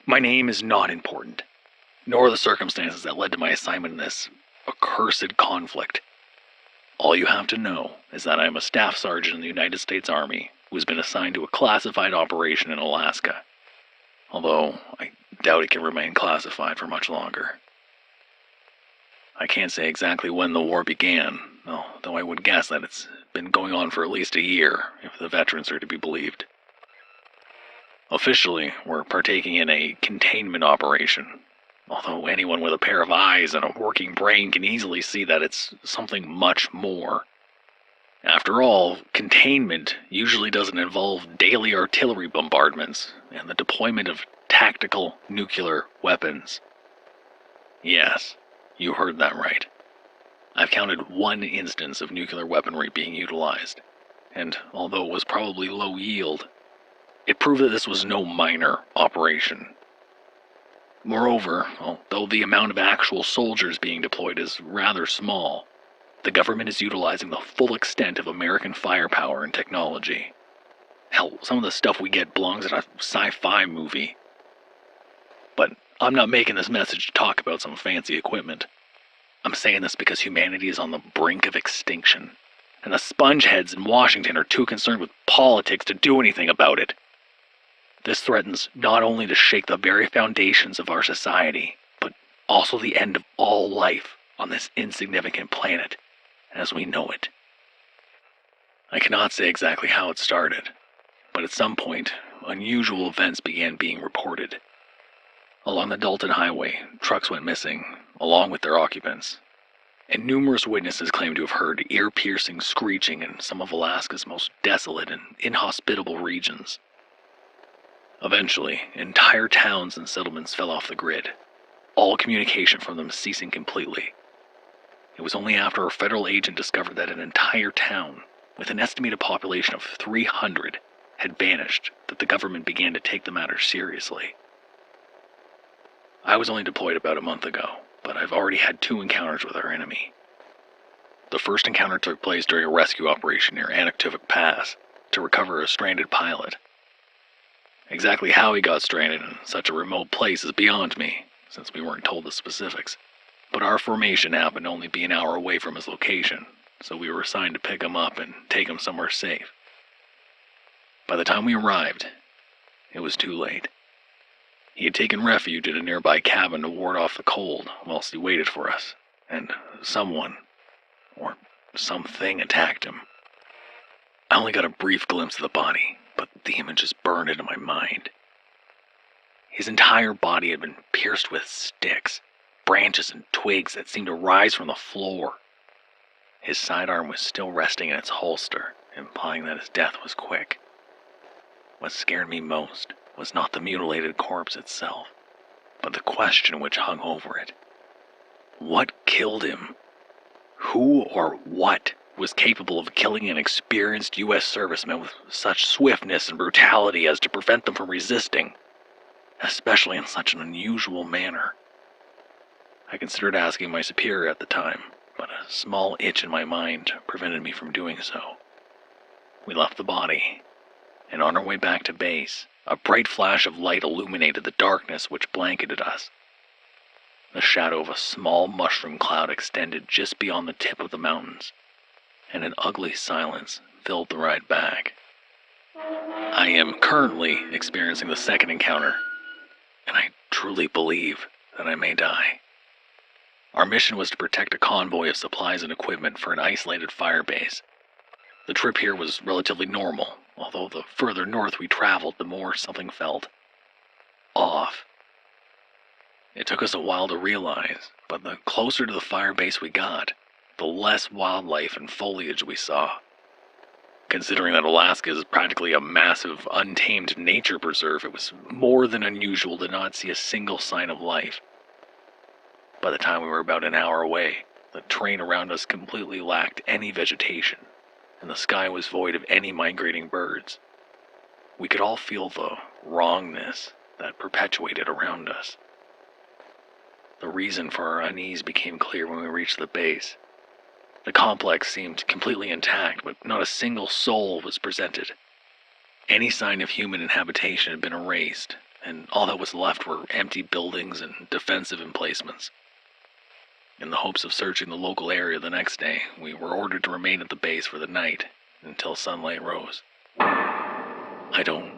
My name is not important, nor the circumstances that led to my assignment in this accursed conflict. All you have to know is that I am a staff sergeant in the United States Army who has been assigned to a classified operation in Alaska, although I doubt it can remain classified for much longer. I can't say exactly when the war began, though I would guess that it's been going on for at least a year, if the veterans are to be believed. Officially, we're partaking in a containment operation, although anyone with a pair of eyes and a working brain can easily see that it's something much more. After all, containment usually doesn't involve daily artillery bombardments and the deployment of tactical nuclear weapons. Yes, you heard that right. I've counted one instance of nuclear weaponry being utilized, and although it was probably low yield, it proved that this was no minor operation. Moreover, although the amount of actual soldiers being deployed is rather small, the government is utilizing the full extent of American firepower and technology. Hell, some of the stuff we get belongs in a sci-fi movie. But I'm not making this message to talk about some fancy equipment. I'm saying this because humanity is on the brink of extinction, and the spongeheads in Washington are too concerned with politics to do anything about it. This threatens not only to shake the very foundations of our society, but also the end of all life on this insignificant planet as we know it. I cannot say exactly how it started, but at some point, unusual events began being reported. Along the Dalton Highway, trucks went missing, along with their occupants, and numerous witnesses claimed to have heard ear-piercing screeching in some of Alaska's most desolate and inhospitable regions. Eventually, entire towns and settlements fell off the grid, all communication from them ceasing completely. It was only after a federal agent discovered that an entire town, with an estimated population of 300, had vanished that the government began to take the matter seriously. I was only deployed about a month ago, but I've already had 2 encounters with our enemy. The first encounter took place during a rescue operation near Anaktuvuk Pass to recover a stranded pilot. Exactly how he got stranded in such a remote place is beyond me, since we weren't told the specifics. But our formation happened to only be an hour away from his location, so we were assigned to pick him up and take him somewhere safe. By the time we arrived, it was too late. He had taken refuge in a nearby cabin to ward off the cold whilst he waited for us, and someone, or something, attacked him. I only got a brief glimpse of the body, but the images burned into my mind. His entire body had been pierced with sticks, branches and twigs that seemed to rise from the floor. His sidearm was still resting in its holster, implying that his death was quick. What scared me most was not the mutilated corpse itself, but the question which hung over it. What killed him? Who or what was capable of killing an experienced U.S. serviceman with such swiftness and brutality as to prevent them from resisting, especially in such an unusual manner? I considered asking my superior at the time, but a small itch in my mind prevented me from doing so. We left the body, and on our way back to base, a bright flash of light illuminated the darkness which blanketed us. The shadow of a small mushroom cloud extended just beyond the tip of the mountains, and an ugly silence filled the ride back. I am currently experiencing the second encounter, and I truly believe that I may die. Our mission was to protect a convoy of supplies and equipment for an isolated fire base. The trip here was relatively normal, although the further north we traveled, the more something felt off. It took us a while to realize, but the closer to the fire base we got, the less wildlife and foliage we saw. Considering that Alaska is practically a massive, untamed nature preserve, it was more than unusual to not see a single sign of life. By the time we were about an hour away, the terrain around us completely lacked any vegetation, and the sky was void of any migrating birds. We could all feel the wrongness that perpetuated around us. The reason for our unease became clear when we reached the base. The complex seemed completely intact, but not a single soul was presented. Any sign of human inhabitation had been erased, and all that was left were empty buildings and defensive emplacements. In the hopes of searching the local area the next day, we were ordered to remain at the base for the night until sunlight rose. I don't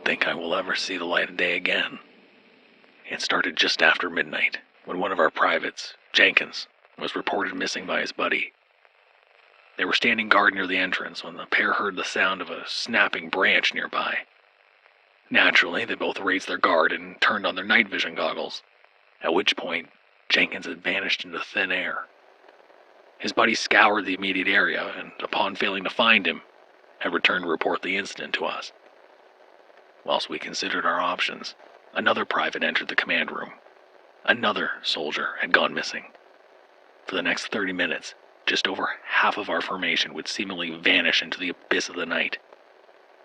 think I will ever see the light of day again. It started just after midnight, when one of our privates, Jenkins, was reported missing by his buddy. They were standing guard near the entrance when the pair heard the sound of a snapping branch nearby. Naturally, they both raised their guard and turned on their night vision goggles, at which point Jenkins had vanished into thin air. His buddy scoured the immediate area and, upon failing to find him, had returned to report the incident to us. Whilst we considered our options, another private entered the command room. Another soldier had gone missing. For the next 30 minutes, just over half of our formation would seemingly vanish into the abyss of the night.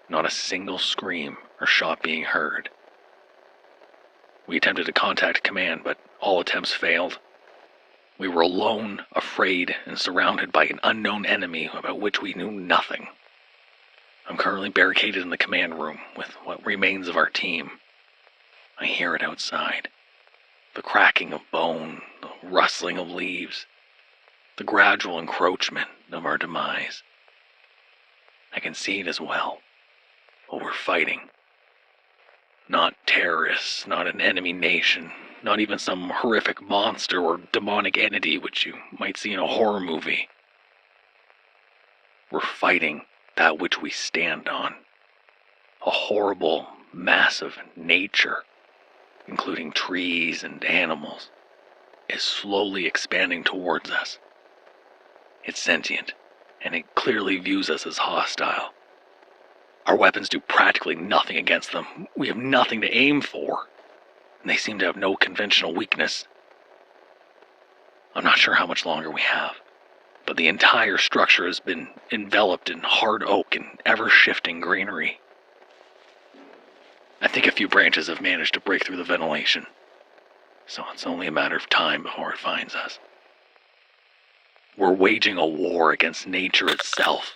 Not a single scream or shot being heard. We attempted to contact command, but all attempts failed. We were alone, afraid, and surrounded by an unknown enemy about which we knew nothing. I'm currently barricaded in the command room with what remains of our team. I hear it outside. The cracking of bone, the rustling of leaves, the gradual encroachment of our demise. I can see it as well, but we're fighting. Not terrorists, not an enemy nation, not even some horrific monster or demonic entity which you might see in a horror movie. We're fighting that which we stand on. A horrible, massive nature, including trees and animals, is slowly expanding towards us. It's sentient, and it clearly views us as hostile. Our weapons do practically nothing against them. We have nothing to aim for, and they seem to have no conventional weakness. I'm not sure how much longer we have, but the entire structure has been enveloped in hard oak and ever-shifting greenery. I think a few branches have managed to break through the ventilation, so it's only a matter of time before it finds us. We're waging a war against nature itself,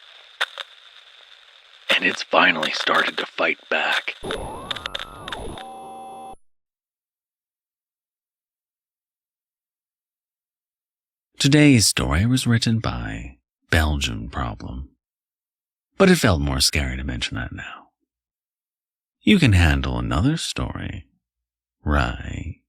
and it's finally started to fight back. Today's story was written by BelgianProblem, but it felt more scary to mention that now. You can handle another story right